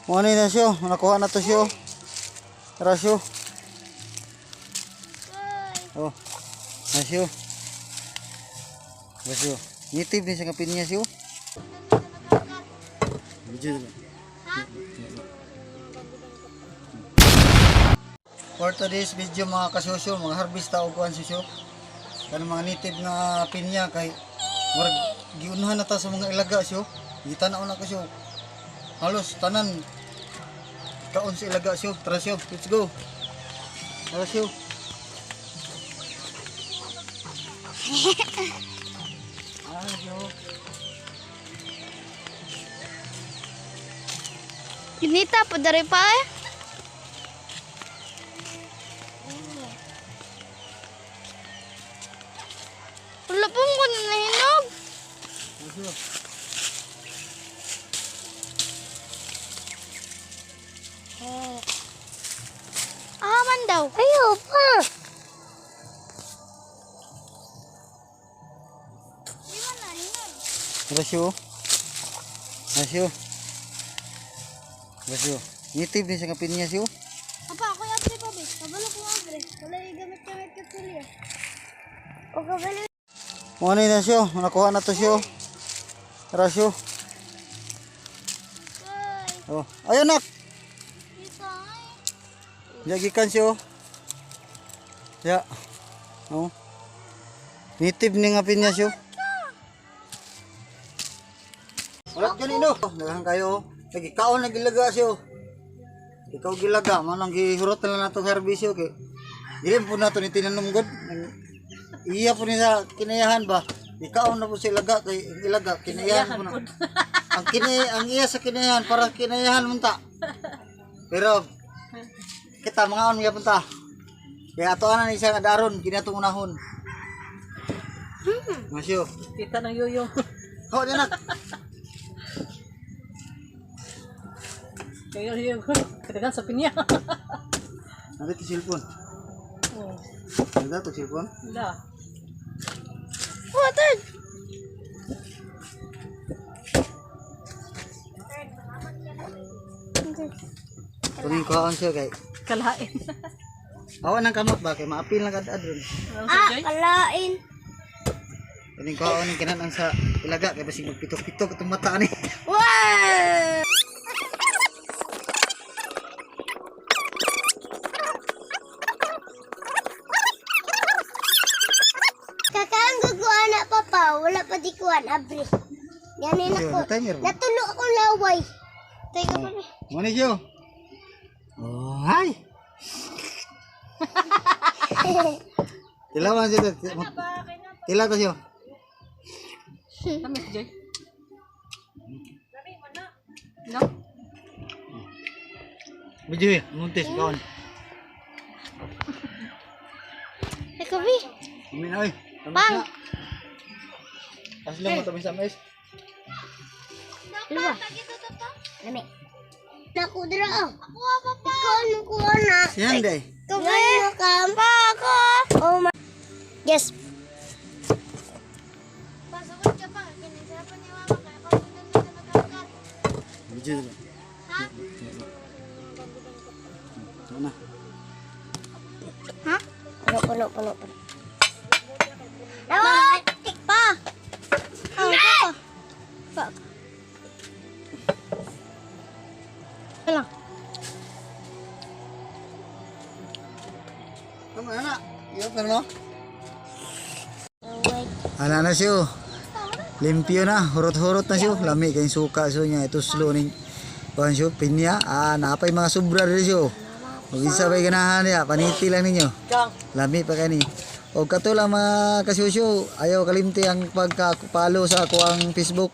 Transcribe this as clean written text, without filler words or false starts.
Ano na siya? Nakuha na to siya. Tara siya. Oh. Na siya. Siya. Nitib din siya kapin niya siya. For today's video mga kasosyo, mga harvest ta og kuan susyo. Kanang mga native nga pinya kay murag giunahan na ta sa mga ilaga syo. Gitanaw na ko syo. Halos tanan kaon sa ilaga syo. Tara syo, let's go. Tara syo. Ayo. Ginita po dari pa eh. Wala pong ko nahinog. Ayo. Man daw. Ayo pa. Di man nahinog. Tara syo. Asyo. Asyo. Native din siya kapin niya syo. Apa, ako yung apre pa, bes. Kabalo ko apre. Wala yung gamit-gamit ka tuloy. O kabalo. Ano na siya? Nakuha na to siya. Tara syo. Oh, ayo nak. Jagikan siya. Ya. Oh. Native ni nga pinya siya. Wala ganino. Nagahan kayo. Lagi kaon na gilaga siya. Ikaw gilaga, manang gihurot na nato serbisyo kay. Dili po nato ni tinanom god. Iya po ni sa kinayahan ba. Ikaon na po si ilaga kay ilaga kinayahan po na. Ang iya sa kinayahan para kinayahan munta. Pero kita mga on gyapon ta. Kaya ato ana ni siya daron kinatong unahon. Masyo. Kita ng yoyo. Ho na nak. Kaya yoyo kadagan sa pinya. Nanti to cellphone. Oh, Nanti to cellphone. la. Water. Kuning kaon siya kay. Kalain. Awan nang kamot ba kay maapil lang kad adron. Kalain. Kuning kaon ning kinahanglan sa ilaga kay basig magpitok-pitok itong mata ni. Wow! Kakang guguan na papa, wala pa di kuan abri. Yanin Yo, ako. timer ba? Natulo akong laway. Teka pa. Mo ni siyo. Oh, hay. Tilawan siya. Tila to siyo. Kami Joy. No? Bijoy, muntis kaon. Teka bi. Amin oy. Pang. Asli mo tabi sa mes. Luwa. Lami. Naku dira. Ako papa. Ikaw mo kuha na. Siyan day. Kawin mo ka. Pa ako. Oh my. Yes. Pasawad ka pa. Kinisipan ni mama kaya pa nagkakakat. Bijoy. Ha? Ano? Ha? Puno. Naman! Pa! Pa! Wala. Tama na. Iyo pa mo. Ana na siyo. Limpyo na, hurot-hurot na siyo. Lami kayong suka siyo niya. Ito slow ning kuhan siyo, pinya. Napay mga sobra rin siyo. Huwag isabay ganahan niya. Paniti lang ninyo. Lami pa kani. O kato lang mga kasusyo. Ayaw kalimti ang pagkakupalo sa ako ang Facebook.